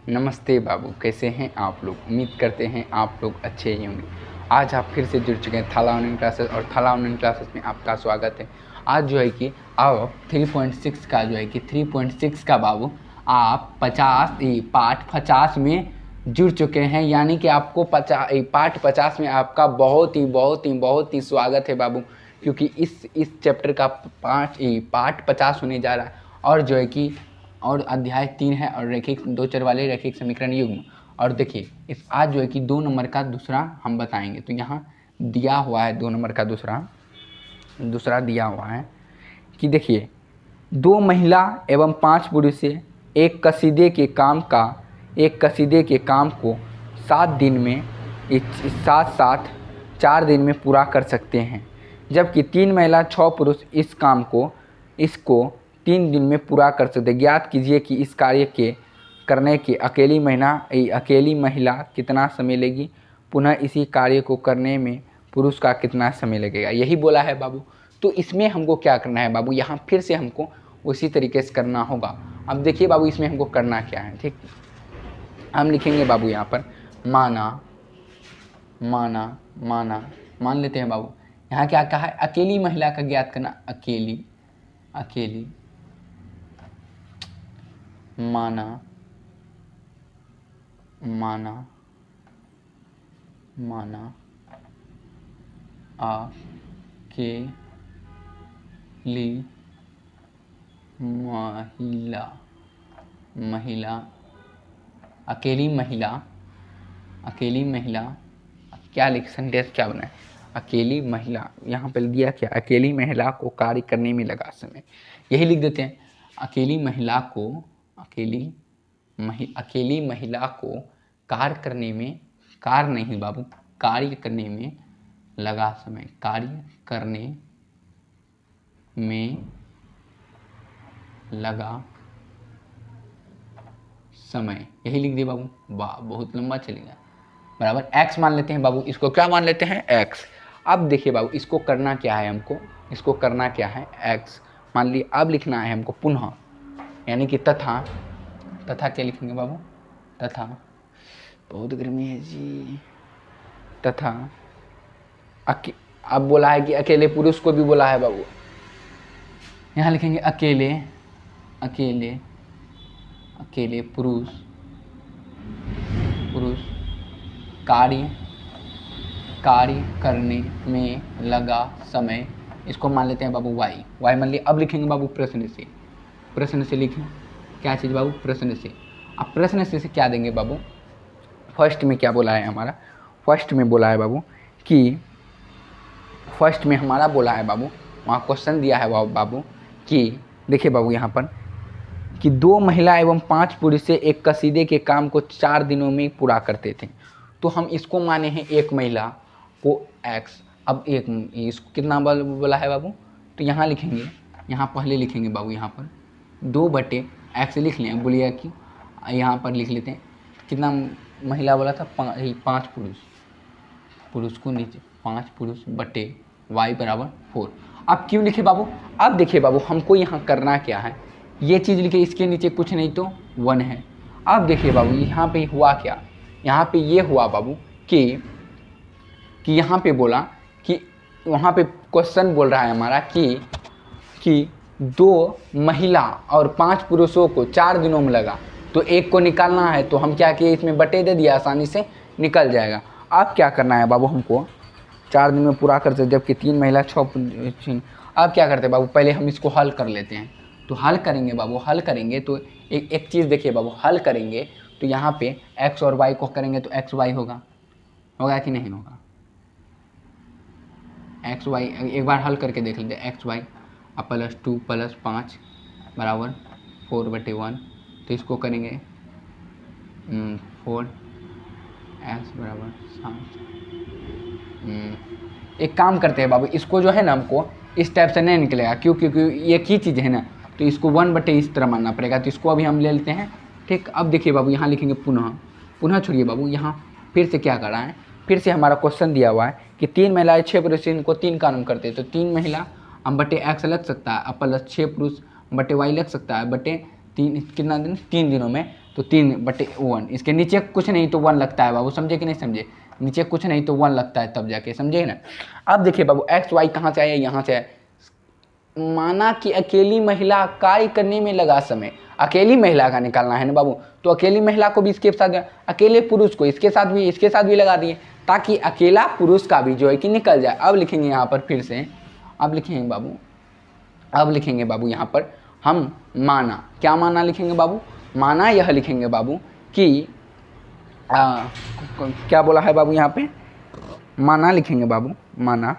नमस्ते बाबू, कैसे हैं आप लोग। उम्मीद करते हैं आप लोग अच्छे ही होंगे। आज आप फिर से जुड़ चुके हैं थाला ऑनलाइन क्लासेस और थाला ऑनलाइन क्लासेस में आपका स्वागत है। आज जो है कि आप 3.6 का जो है कि 3.6 का बाबू आप 50 पाठ 50 में जुड़ चुके हैं, यानी कि आपको पाठ 50 में आपका बहुत ही स्वागत है बाबू, क्योंकि इस चैप्टर का पाठ 50 होने जा रहा है। और जो है कि और अध्याय 3 है और रैखिक दो चर वाले रैखिक समीकरण युग्म। और देखिए इस आज जो है कि 2 नंबर का दूसरा हम बताएंगे। तो यहाँ दिया हुआ है 2 नंबर का दूसरा दिया हुआ है कि देखिए 2 महिला एवं 5 पुरुष से एक कसीदे के काम को 7 दिन में साथ 4 दिन में पूरा कर सकते हैं, जबकि 3 महिला 6 पुरुष इसको 3 दिन में पूरा कर सकते हैं। ज्ञात कीजिए कि इस कार्य के करने की अकेली महिला कितना समय लेगी, पुनः इसी कार्य को करने में पुरुष का कितना समय लगेगा। यही बोला है बाबू। तो इसमें हमको क्या करना है बाबू, यहाँ फिर से हमको उसी तरीके से करना होगा। अब देखिए बाबू इसमें हमको करना क्या है। ठीक, हम लिखेंगे बाबू यहाँ पर मान लेते हैं बाबू। यहाँ क्या कहा है, अकेली महिला का ज्ञात करना। अकेली माना अकेली महिला क्या लिख सेंटेंस क्या बना है, अकेली महिला। यहाँ पर दिया क्या, अकेली महिला को कार्य करने में लगा समय। यही लिख देते हैं, अकेली महिला को कार्य करने में लगा समय। यही लिख दिए बाबू। वाह, बहुत लंबा चलेगा। बराबर x मान लेते हैं बाबू। इसको क्या मान लेते हैं, x। अब देखिए बाबू इसको करना क्या है, इसको करना क्या है, x मान लिए। अब लिखना है हमको पुनः, यानी कि तथा क्या लिखेंगे बाबू, तथा, बहुत गर्मी है जी, तथा अब बोला है कि अकेले पुरुष को भी बोला है बाबू। यहाँ लिखेंगे अकेले पुरुष कार्य करने में लगा समय। इसको मान लेते हैं बाबू y मान लिए। अब लिखेंगे बाबू प्रश्न से लिखें क्या चीज़ बाबू, प्रश्न से। अब प्रश्न से क्या देंगे बाबू, फर्स्ट में क्या बोला है हमारा, फर्स्ट में बोला है बाबू कि वहाँ क्वेश्चन दिया है बाबू कि देखिए बाबू यहाँ पर कि 2 महिला एवं 5 पुरुष से एक कसीदे के काम को 4 दिनों में पूरा करते थे। तो हम इसको माने हैं एक महिला को x। अब इसको कितना बोला है बाबू, तो यहाँ लिखेंगे, यहाँ पहले लिखेंगे बाबू, यहाँ पर 2/x लिख लें। बोलिए कि यहाँ पर लिख लेते हैं कितना महिला बोला था, 5 पुरुष को नीचे 5 पुरुष बटे y बराबर 4। अब क्यों लिखे बाबू, अब देखिए बाबू हमको यहाँ करना क्या है, ये चीज़ लिखे, इसके नीचे कुछ नहीं तो 1 है। अब देखिए बाबू यहाँ पे हुआ क्या, यहाँ पे ये हुआ बाबू कि यहाँ पे बोला कि वहाँ पे क्वेश्चन बोल रहा है हमारा कि 2 महिला और 5 पुरुषों को 4 दिनों में लगा, तो एक को निकालना है। तो हम क्या किए, इसमें बटे दे दिया, आसानी से निकल जाएगा। अब क्या करना है बाबू, हमको 4 दिन में पूरा करते, जबकि 3 महिला 6 पुरुष। अब क्या करते हैं बाबू, पहले हम इसको हल कर लेते हैं। तो हल करेंगे बाबू, हल करेंगे तो एक चीज़ देखिए बाबू, हल करेंगे तो यहाँ पे x और y को करेंगे तो x y होगा कि नहीं होगा, x y एक बार हल करके देख लेते हैं। x y अब +2 + 5 बराबर 4/1। तो इसको करेंगे 4x बराबर 7। एक काम करते हैं बाबू, इसको जो है ना हमको इस टाइप से नहीं निकलेगा, क्योंकि एक ही चीज़ है ना, तो इसको 1/, इस तरह मानना पड़ेगा। तो इसको अभी हम ले लेते हैं। ठीक, अब देखिए बाबू यहाँ लिखेंगे पुनः छोड़िए बाबू, यहाँ फिर से क्या कर रहा है, फिर से हमारा क्वेश्चन दिया हुआ है कि 3 महिलाएं 6 पुरुष इनको 3 काम करते हैं। तो 3 महिला हम बटे x लग सकता है, +6 पुरुष बटे y लग सकता है, बटे 3 कितना दिन, 3 दिनों में। तो 3/1, इसके नीचे कुछ नहीं तो 1 लगता है बाबू, समझे कि नहीं समझे, नीचे कुछ नहीं तो 1 लगता है तब जाके, समझे ना। अब देखिए बाबू एक्स वाई कहाँ से आया, यहाँ से आया। माना कि अकेली महिला कार्य करने में लगा समय, अकेली महिला का निकालना है ना बाबू, तो अकेली महिला को भी इसके साथ, अकेले पुरुष को इसके साथ भी लगा दिए, ताकि अकेला पुरुष का भी जो है कि निकल जाए। अब लिखेंगे यहाँ पर फिर से, अब लिखेंगे बाबू यहाँ पर हम माना, क्या माना लिखेंगे बाबू, माना यह लिखेंगे बाबू कि क्या बोला है बाबू यहाँ पे, माना लिखेंगे बाबू, माना,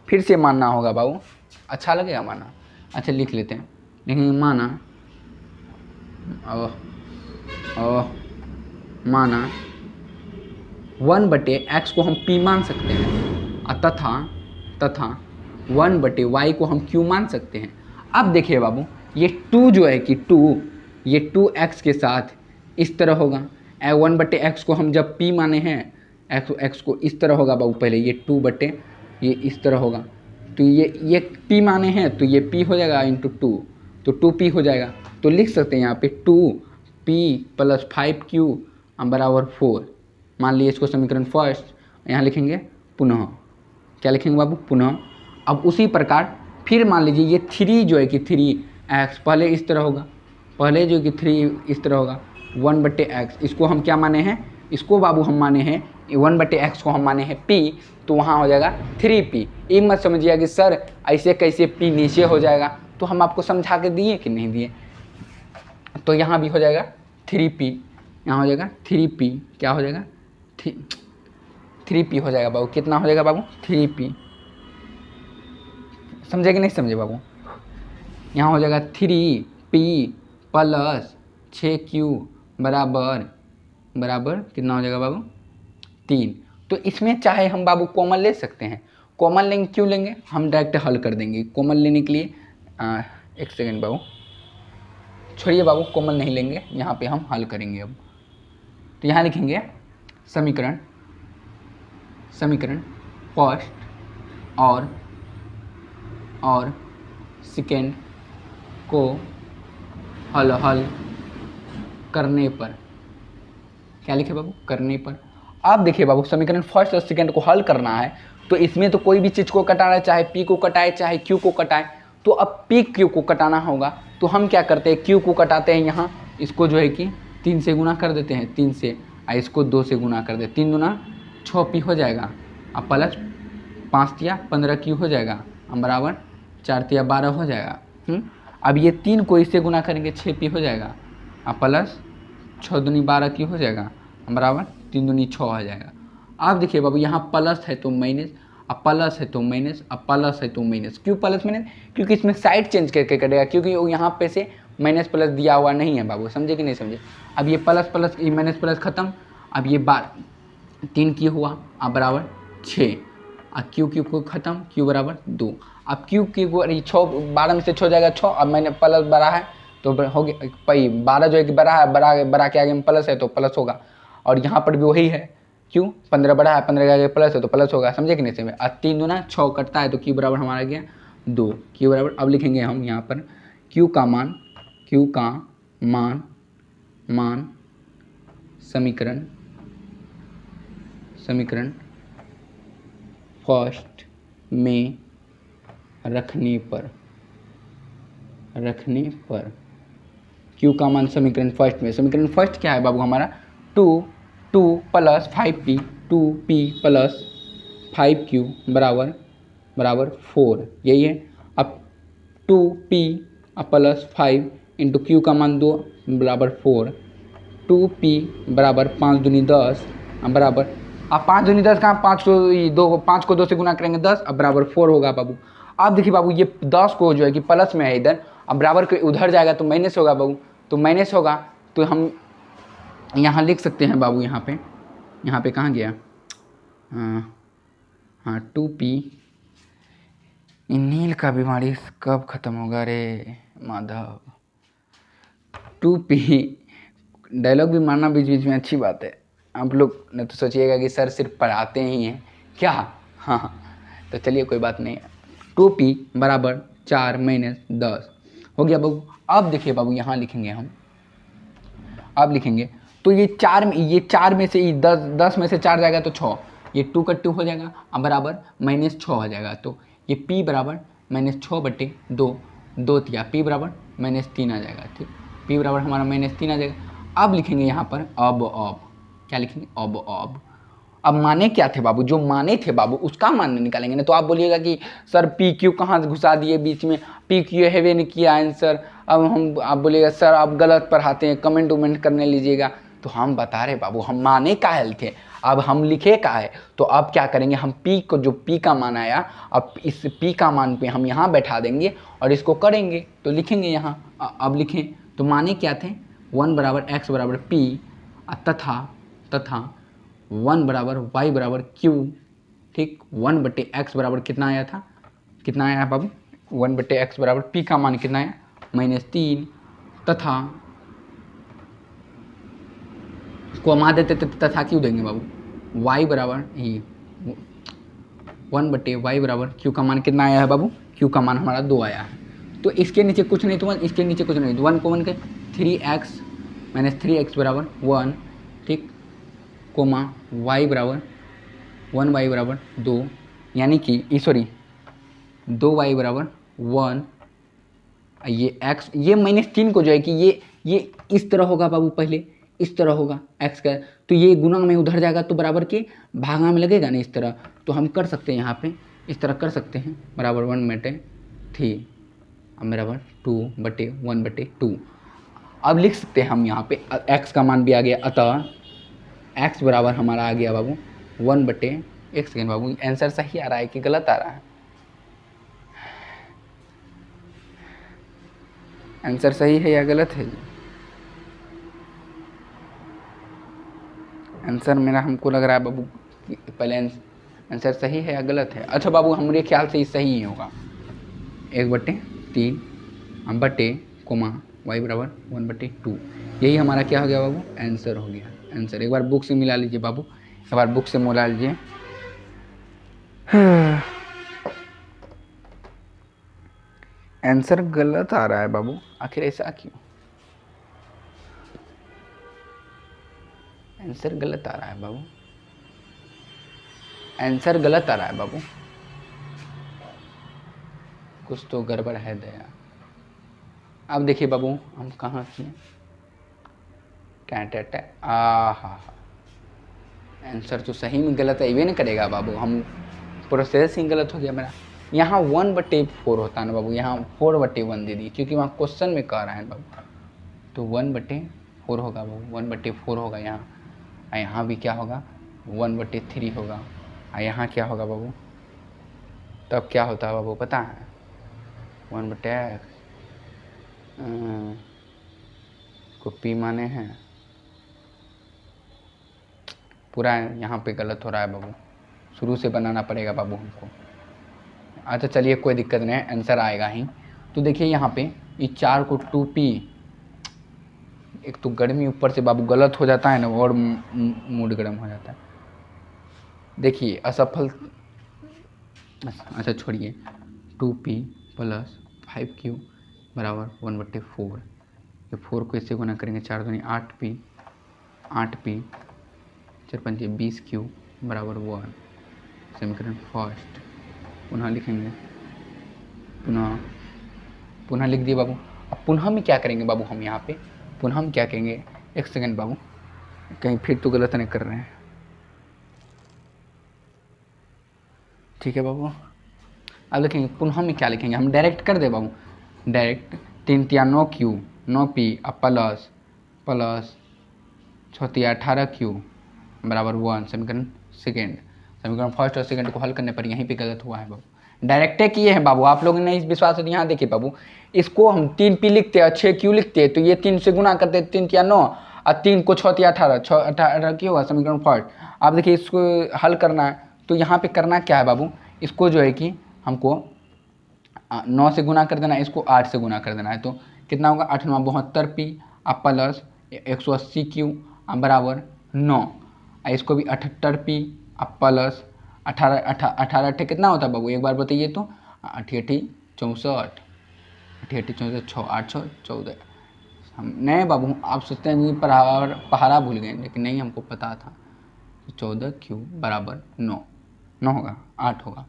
फिर से मानना होगा बाबू, अच्छा लगेगा माना, अच्छा लिख लेते हैं, लिखेंगे माना, माना 1/x को हम p मान सकते हैं, तथा 1/y को हम q मान सकते हैं। अब देखिए बाबू ये 2 जो है कि 2, ये 2x के साथ इस तरह होगा, 1/x को हम जब p माने हैं, x को इस तरह होगा बाबू, पहले ये 2 ये इस तरह होगा, तो ये p माने हैं तो ये p हो जाएगा इंटू 2, तो 2p हो जाएगा। तो लिख सकते हैं यहाँ पे 2p + 5q बराबर 4, मान लीजिए इसको समीकरण फर्स्ट, यहाँ लिखेंगे पुनः, क्या लिखेंगे बाबू, पुनः। अब उसी प्रकार फिर मान लीजिए ये 3 जो है कि 3x पहले इस तरह होगा, पहले जो कि 3 इस तरह होगा, 1/x इसको हम क्या माने हैं, इसको बाबू हम माने हैं 1/x को हम माने हैं p, तो वहाँ हो जाएगा 3p। ये मत समझिए कि सर ऐसे कैसे p नीचे हो जाएगा, तो हम आपको समझा के दिए कि नहीं दिए, तो यहाँ भी हो जाएगा 3p, यहाँ हो जाएगा 3p, क्या हो जाएगा 3p हो जाएगा बाबू, कितना हो जाएगा बाबू 3p, समझे कि नहीं समझे बाबू, यहाँ हो जाएगा 3p + 6q बराबर कितना हो जाएगा बाबू 3। तो इसमें चाहे हम बाबू कॉमन ले सकते हैं, कॉमन लेंगे, क्यों लेंगे, हम डायरेक्ट हल कर देंगे। कॉमन लेने के लिए एक सेकेंड बाबू, छोड़िए बाबू, कॉमन नहीं लेंगे, यहाँ पे हम हल करेंगे। अब तो यहाँ लिखेंगे समीकरण फर्स्ट और सेकेंड को हल करने पर, क्या लिखे बाबू, करने पर। अब देखिए बाबू समीकरण फर्स्ट और सेकेंड को हल करना है, तो इसमें तो कोई भी चीज़ को कटाना है, चाहे p को कटाए चाहे q को कटाए, तो अब p q को कटाना होगा, तो हम क्या करते हैं, q को कटाते हैं, यहाँ इसको जो है कि 3 से गुना कर देते हैं, 3 से, इसको 2 से गुना कर दे, 3 दूना 6p हो जाएगा, अब प्लस 5 तिया 15q हो जाएगा, बराबर 4 तिया 12 हो जाएगा। अब ये 3 को इससे गुना करेंगे 6p हो जाएगा, अब प्लस 6 दूनी 12q हो जाएगा, बराबर 3 दूनी 6 हो जाएगा। अब देखिए बाबू यहाँ प्लस है तो माइनस, अब प्लस है तो माइनस, अब प्लस है तो माइनस, क्यों प्लस माइनस, क्योंकि इसमें साइड चेंज करके कटेगा, क्योंकि वो यहाँ पे से माइनस प्लस दिया हुआ नहीं है बाबू, समझे कि नहीं समझे। अब ये प्लस ये माइनस प्लस खत्म, अब ये 3 q हुआ, अब बराबर 6, अब q को खत्म, q बराबर 2, अब q को 6 12 में से 6 जाएगा 6, अब मैंने प्लस बड़ा है तो हो गया 12 जो है कि बड़ा है, बड़ा के आगे में प्लस है तो प्लस होगा, और यहाँ पर भी वही है, क्यों 15 बड़ा है, 15 के आगे प्लस है तो प्लस होगा, समझे कि नहीं समझे। अब 3 दूना 6 कटता है तो q बराबर हमारा गया 2, q बराबर, अब लिखेंगे हम यहाँ पर q का मान समीकरण फर्स्ट में रखने पर q का मान समीकरण फर्स्ट में, समीकरण फर्स्ट क्या है बाबू हमारा 2 + 5p, 2p + 5q बराबर 4, यही है। अब 2p + 5 इंटू q का मान 2 बराबर 4, 2p बराबर 5 दूनी 10 बराबर, अब 5 दूनी 10 कहाँ, 5 को 2 से गुना करेंगे 10, अब बराबर 4 होगा बाबू। अब देखिए बाबू ये 10 को जो है कि प्लस में है इधर, अब बराबर के उधर जाएगा तो माइनस होगा बाबू, तो माइनस होगा तो हम यहाँ लिख सकते हैं बाबू, यहाँ पे कहाँ गया, हाँ 2p, नील का बीमारी कब ख़त्म होगा रे माधव। 2p डायलॉग भी मारना बीच बीच में अच्छी बात है, आप लोग ने तो सोचिएगा कि सर सिर्फ पढ़ाते ही हैं क्या, हाँ तो चलिए कोई बात नहीं, 2p बराबर 4 - 10 हो गया बाबू। अब देखिए बाबू यहाँ लिखेंगे हम, अब लिखेंगे तो ये 4 में से 10 में से 4 जाएगा तो 6, ये 2 का 2 हो जाएगा, अब बराबर -6 हो जाएगा। तो ये p बराबर -6/2, 2 तिया p बराबर -3 आ जाएगा। ठीक, p बराबर हमारा -3 आ जाएगा। अब लिखेंगे यहाँ पर अब क्या लिखेंगे, अब माने क्या थे बाबू, जो माने थे बाबू उसका मान निकालेंगे ना। तो आप बोलिएगा कि सर पी क्यू कहाँ घुसा दिए बीच में, पी क्यू हैवे नहीं किया आंसर। अब आप बोलिएगा सर आप गलत पढ़ाते हैं, कमेंट उमेंट करने लीजिएगा। तो हम बता रहे बाबू हम माने का हल थे, अब हम लिखे का है। तो अब क्या करेंगे, हम पी को जो पी का मान आया, अब इस पी का मान पे हम यहाँ बैठा देंगे और इसको करेंगे। तो लिखेंगे यहाँ, अब लिखें तो माने क्या थे, 1 बराबर x बराबर p तथा 1 बराबर y बराबर q। ठीक, 1/x बराबर कितना आया था, कितना आया बाबू, 1/x बराबर p का मान कितना आया, -3 तथा को मान देते तथा क्यों देंगे बाबू, y बराबर ही 1/y बराबर q का मान कितना आया है बाबू, q का मान हमारा 2 आया है। तो इसके नीचे कुछ नहीं, तो इसके नीचे कुछ नहीं, 1 को 1 के 3x -3x बराबर 1। ठीक, कोमा y बराबर 1y बराबर 2, यानी कि सॉरी 2y बराबर 1। ये x, ये -3 को जो है कि ये इस तरह होगा बाबू, पहले इस तरह होगा x का, तो ये गुणा में उधर जाएगा तो बराबर के भागा में लगेगा ना इस तरह। तो हम कर सकते हैं यहाँ पे इस तरह कर सकते हैं, बराबर 1/3 बराबर 2/1/2। अब लिख सकते हैं हम यहाँ पे x का मान भी आ गया, अतः x बराबर हमारा आ गया बाबू 1/एक सेकेंड बाबू, आंसर सही आ रहा है कि गलत आ रहा है, आंसर सही है या गलत है, आंसर मेरा हमको लग रहा है बाबू पहले आंसर सही है या गलत है। अच्छा बाबू हमारे ख्याल से ये सही ही होगा, 1/3 बटे कोमा y बराबर 1/2, यही हमारा क्या हो गया बाबू, आंसर हो गया। आंसर एक बार बुक से मिला लीजिए बाबू, एक बार बुक से मिला लीजिए। आंसर गलत आ रहा है बाबू, आखिर ऐसा क्यों, आंसर गलत आ रहा है बाबू, आंसर गलत आ रहा है बाबू, कुछ तो गड़बड़ है दया। अब देखिए बाबू हम कहाँ किए, आंसर तो सही में गलत है, ये नहीं करेगा बाबू, हम प्रोसेस ही गलत हो गया मेरा। यहाँ 1/4 होता है ना बाबू, यहाँ 4/1 दे दी क्योंकि वहाँ क्वेश्चन में कह रहा है बाबू, तो 1/4 होगा बाबू, 1/4 होगा यहाँ, और यहाँ भी क्या होगा 1/3 होगा, और यहाँ क्या होगा बाबू, तब क्या होता है बाबू पता है, 1/x को p माने हैं, पूरा यहाँ पे गलत हो रहा है बाबू, शुरू से बनाना पड़ेगा बाबू हमको। अच्छा चलिए कोई दिक्कत नहीं है, आंसर आएगा ही। तो देखिए यहाँ पे ये 4 को 2p, एक तो गर्मी ऊपर से बाबू गलत हो जाता है ना, और मूड गर्म हो जाता है। देखिए असफल, अच्छा छोड़िए, 2p + 5q बराबर 1/4, ये 4 को इससे गुना करेंगे, 4 दूनी 8p 4×5 20q बराबर 1, समीकरण फर्स्ट। पुनः लिखेंगे, पुनः लिख दिए बाबू। अब पुनः में क्या करेंगे बाबू, हम यहाँ पे पुनः हम क्या करेंगे, एक सेकेंड बाबू, कहीं फिर तो गलत नहीं कर रहे हैं, ठीक है बाबू। अब लिखेंगे पुनः में क्या लिखेंगे, हम डायरेक्ट कर दे बाबू, direct 3 × 9q 9p plus 6 × 18q बराबर 1, समीकरण सेकेंड। समीकरण फर्स्ट और सेकंड को हल करने पर यहीं पे गलत हुआ है बाबू, डायरेक्टे किए हैं बाबू, आप लोग नहीं विश्वास है। यहाँ देखिए बाबू, इसको हम 3p लिखते हैं और 6q लिखते हैं, तो ये 3 से गुना करते हैं, 3 × 9 और 3 को 6 × 18 18 क्यों होगा, समीकरण फर्स्ट। आप देखिए इसको हल करना है, तो यहाँ पे करना क्या है बाबू, इसको जो है कि हमको 9 से गुना कर देना है, इसको 8 से गुना कर देना है, तो कितना होगा 8 × 9 72p प्लस 180q बराबर 9, इसको भी 78p प्लस 18 कितना होता है बाबू, एक बार बताइए तो, 8 × 8 = 64, 8 × 8 = 64, 6 × 8 = 14, हम नहीं बाबू, आप सोचते हैं कि पहाड़ा भूल गए, लेकिन नहीं, हमको पता था। 14 क्यूब बराबर 9, 9 होगा, 8 होगा,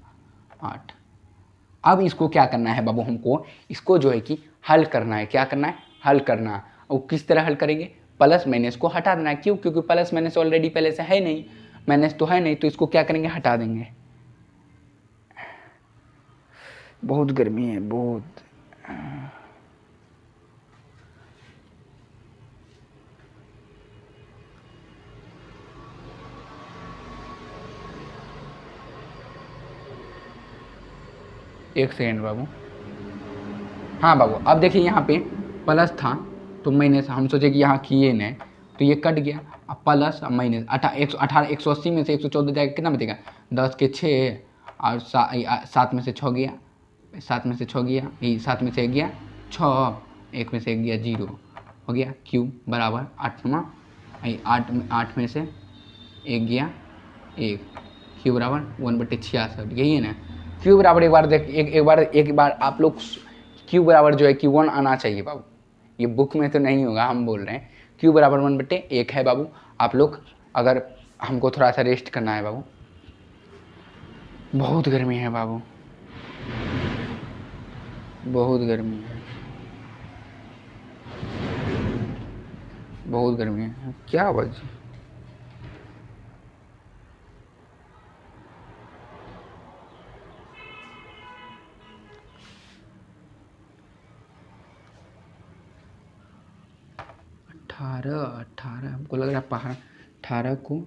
8। अब इसको क्या करना है बाबू, हमको इसको जो है कि हल करना है। क्या करना है? हल करना। और किस तरह हल करेंगे? प्लस माइनस को हटा देना है। क्यों? क्योंकि प्लस माइनस ऑलरेडी पहले से है नहीं, माइनस तो है नहीं, तो इसको क्या करेंगे? हटा देंगे। बहुत गर्मी है, बहुत। एक सेकेंड बाबू। हाँ बाबू, अब देखिए यहाँ पे प्लस था तो माइनस, हम सोचे कि यहाँ किए नहीं, तो ये कट गया। अब प्लस अब माइनस 118, 180 में से 114 जाएगा, कितना बचेगा? 10 के 6 और 7 में से 6 गया, 7 में से 6 गया, 7 में से 1 गया 6, 1 में से 1 गया 0, हो गया। क्यूब बराबर 8 में से 1 गया 1, क्यूब बराबर 1/66। यही है ना? क्यू बराबर एक बार आप लोग क्यू बराबर जो है कि 1 आना चाहिए बाबू। ये बुक में तो नहीं होगा, हम बोल रहे हैं क्यू बराबर 1/1 है बाबू। आप लोग अगर, हमको थोड़ा सा रेस्ट करना है बाबू, बहुत गर्मी है बाबू, बहुत गर्मी है, बहुत गर्मी है। क्या बज 18 हमको लग रहा है पहाड़। 18 को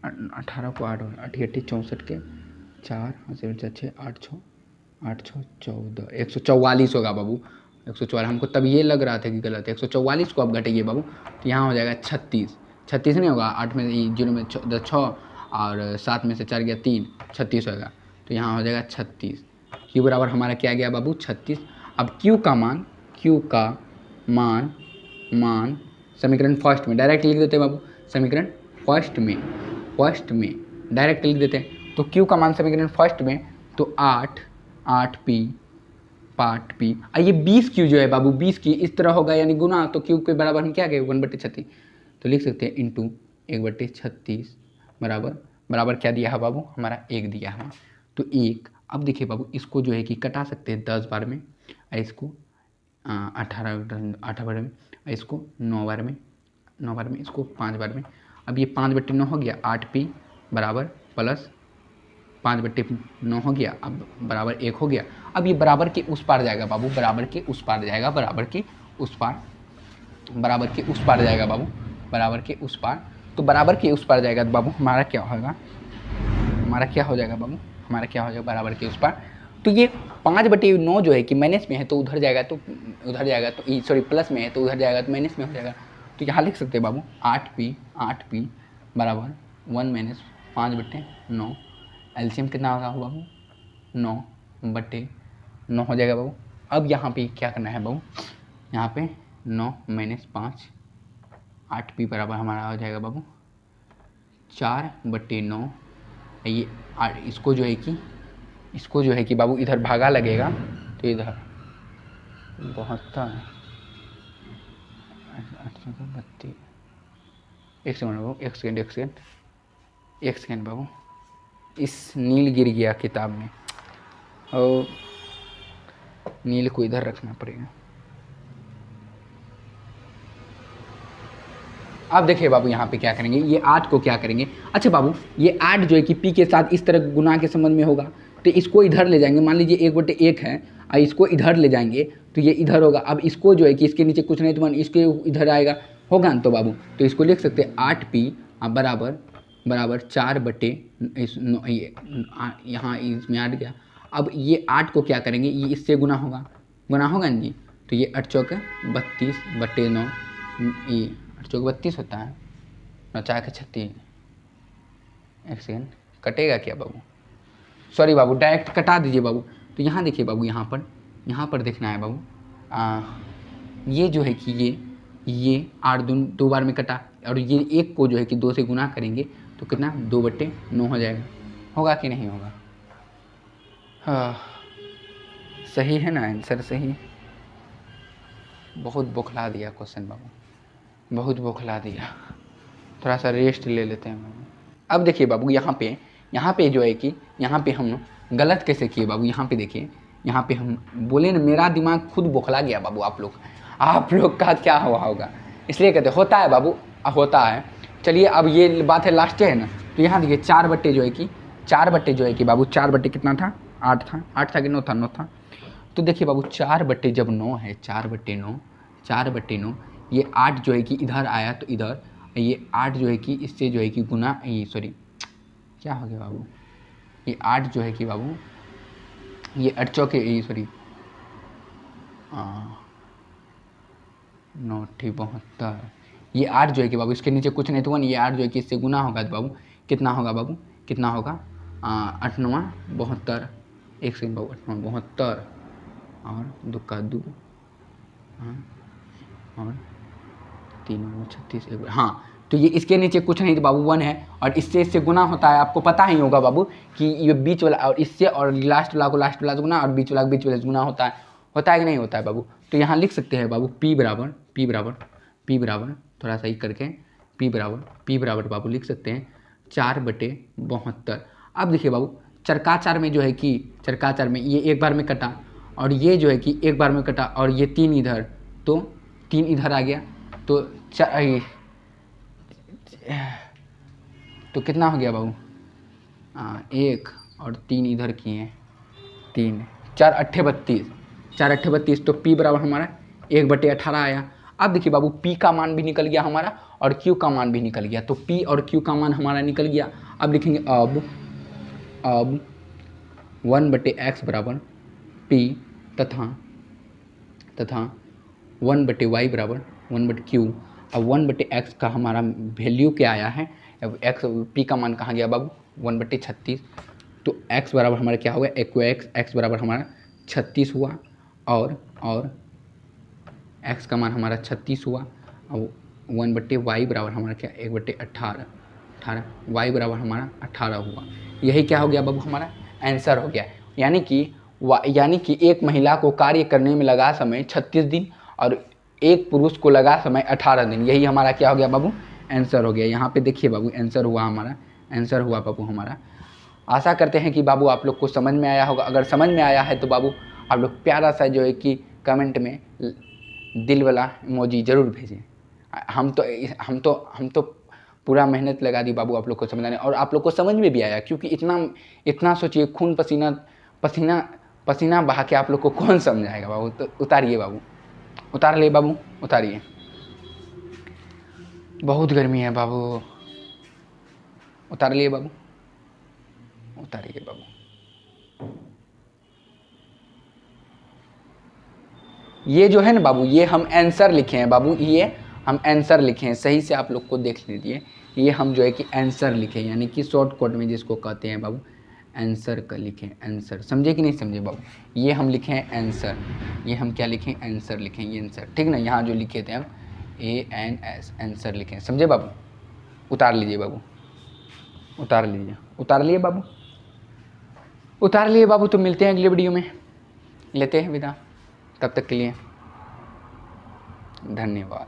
8 8 64 के 4 6 8 6 8 6 14, 144 होगा बाबू। 144 हमको तब ये लग रहा था कि गलत है। 144 को अब घटेंगे बाबू, तो यहाँ हो जाएगा 36। 36 नहीं होगा, 8 में 0 में 6 और 7 में से 4 गया 3, 36 होगा। तो यहाँ हो जाएगा 36। क्यू बराबर हमारा क्या गया बाबू? 36। अब क्यू का मान समीकरण फर्स्ट में डायरेक्ट लिख देते हैं बाबू। समीकरण फर्स्ट में डायरेक्ट लिख देते हैं। तो क्यू का मान समीकरण फर्स्ट में, तो 8 पी और ये 20 क्यू जो है बाबू, 20 की इस तरह होगा यानी गुना, तो क्यू के बराबर हम क्या गए? 1/36। तो लिख सकते हैं इंटू 1/36 बराबर क्या दिया है बाबू? हमारा 1 दिया है। तो 1। अब देखिए बाबू, इसको जो है कि कटा सकते हैं 10 बार में, और इसको 8 बार में, इसको 9 बार में, इसको 5 बार में। अब ये 5/9 हो गया, 8p बराबर प्लस 5/9 हो गया, अब बराबर 1 हो गया। अब ये बराबर के उस पार जाएगा बाबू, बराबर के उस पार जाएगा बाबू, बराबर के उस पार जाएगा तो बराबर के उस पार जाएगा तो बाबू हमारा क्या होगा? बराबर के उस पार। तो ये 5/9 जो है कि माइनस में है तो उधर जाएगा, तो सॉरी प्लस में है तो उधर जाएगा, तो माइनस में हो जाएगा। तो यहाँ लिख सकते हैं बाबू 8p बराबर 1 - 5/9। एलसीएम कितना होगा बाबू? 9/9 हो जाएगा बाबू। अब यहाँ पे क्या करना है बाबू? यहाँ पे 9 - 5, 8p बराबर हमारा हो जाएगा बाबू 4/9। ये इसको जो है कि बाबू इधर भागा लगेगा, तो इधर 72, 832। एक सेकंड बाबू, इस नील गिर गया किताब में, और नील को इधर रखना पड़ेगा। अब देखिए बाबू, यहाँ पे क्या करेंगे? ये 8 को क्या करेंगे? अच्छा बाबू, ये 8 जो है कि p के साथ इस तरह गुना के संबंध में होगा, तो इसको इधर ले जाएंगे। मान लीजिए 1/1 है, और इसको इधर ले जाएंगे तो ये इधर होगा। अब इसको जो है कि इसके नीचे कुछ नहीं, तो इसके इधर आएगा, होगा ना? तो बाबू तो इसको लिख सकते हैं 8p बराबर 4/9। यहाँ इसमें 8 गया। अब ये 8 को क्या करेंगे? ये इससे गुना होगा ना जी? तो ये 8 चौके 32/9, ये 8 चौके 32 होता है, 9 4 36। एक सेकेंड, कटेगा क्या बाबू? सॉरी बाबू, डायरेक्ट कटा दीजिए बाबू। तो यहाँ देखिए बाबू, यहाँ पर देखना है बाबू। ये जो है कि ये 8 दो बार में कटा, और ये 1 को जो है कि 2 से गुना करेंगे तो कितना? 2/9 हो जाएगा। होगा कि नहीं होगा? हाँ, सही है ना? आंसर सही है। बहुत बौखला दिया क्वेश्चन बाबू, बहुत बौखला दिया, थोड़ा सा रेस्ट ले लेते हैं बाबू। अब देखिए बाबू यहाँ पे जो है कि यहाँ पे हम गलत कैसे किए बाबू। यहाँ पे देखिए, यहाँ पे हम बोले ना, मेरा दिमाग खुद बौखला गया बाबू। आप लोग का क्या हुआ होगा, इसलिए कहते होता है बाबू, होता है। चलिए अब ये बात है लास्ट है ना, तो यहाँ देखिए 4 बट्टे जो है कि बाबू 4 बट्टे कितना था, 8 था कि 9 था, 9 था। तो देखिए बाबू 4 बट्टे जब 9 है, 4 बट्टे 9, ये 8 जो है कि इधर आया तो इधर, ये 8 जो है कि इससे जो है कि गुना, ये सॉरी क्या हो गया बाबू, ये 8 जो है कि बाबू, ये 8 चौके, ये सॉरी 9 72, ये 8 जो है कि बाबू इसके नीचे कुछ नहीं तो ये 8 जो है कि इससे गुना होगा तो बाबू कितना होगा बाबू, कितना होगा 8 9 72, एक सेकंड बाबू, 8 9 72 और 2 का 2 और 3 36, हाँ। तो ये इसके नीचे कुछ नहीं तो बाबू 1 है, और इससे गुना होता है, आपको पता ही होगा बाबू कि ये बीच वाला और इससे और लास्ट वाला से गुना और बीच वाला से गुना होता है कि नहीं होता है बाबू। तो यहाँ लिख सकते हैं बाबू P बराबर थोड़ा सा ही करके P बराबर बाबू लिख सकते हैं 4/72। अब देखिए बाबू चरकाचार में जो है कि चरकाचार में ये एक बार में कटा, और ये जो है कि एक बार में कटा, और ये 3 इधर, तो 3 इधर आ गया, तो कितना हो गया बाबू, 1 और 3 इधर किए, 3 4 8 32, तो P बराबर हमारा 1/18 आया। अब देखिए बाबू P का मान भी निकल गया हमारा और Q का मान भी निकल गया, तो P और Q का मान हमारा निकल गया। अब लिखेंगे अब 1/x बराबर P तथा 1/y बराबर 1/q। अब 1/x का हमारा वैल्यू क्या आया है, अब P का मान कहाँ गया बाबू 1/36, तो x बराबर हमारा क्या हुआ, x बराबर हमारा 36 हुआ, और x का मान हमारा 36 हुआ। अब 1/y बराबर हमारा क्या 1/18, y बराबर हमारा 18 हुआ। यही क्या हो गया बाबू, हमारा आंसर हो गया। यानी कि एक महिला को कार्य करने में लगा समय 36 दिन और एक पुरुष को लगा समय 18 दिन। यही हमारा क्या हो गया बाबू, आंसर हो गया। यहाँ पे देखिए बाबू आंसर हुआ बाबू हमारा। आशा करते हैं कि बाबू आप लोग को समझ में आया होगा। अगर समझ में आया है तो बाबू आप लोग प्यारा सा जो है कि कमेंट में दिल वाला इमोजी ज़रूर भेजें। हम तो पूरा मेहनत लगा दी बाबू आप लोग को समझाने, और आप लोग को समझ में भी आया, क्योंकि इतना सोचिए, खून पसीना बहा के आप लोग को कौन समझाएगा बाबू। तो उतारिए बाबू, उतार लिए बाबू, उतारिए, बहुत गर्मी है बाबू, उतार लिए बाबू, उतारिए बाबू। ये जो है ना बाबू, ये हम आंसर लिखे हैं बाबू, ये हम आंसर लिखे हैं, सही से आप लोग को देख लीजिए। ये हम जो है कि आंसर लिखे, यानी कि शॉर्टकट में जिसको कहते हैं बाबू आंसर का लिखें, आंसर। समझे कि नहीं समझे बाबू, ये हम लिखे हैं आंसर, ये हम क्या लिखें, आंसर लिखें, ये आंसर, ठीक ना। यहाँ जो लिखे थे हम ANS आंसर लिखें, समझे बाबू। उतार लीजिए बाबू, उतार लीजिए, उतार लिए बाबू, उतार लिए बाबू। तो मिलते हैं अगले वीडियो में, लेते हैं विदा, तब तक के लिए धन्यवाद।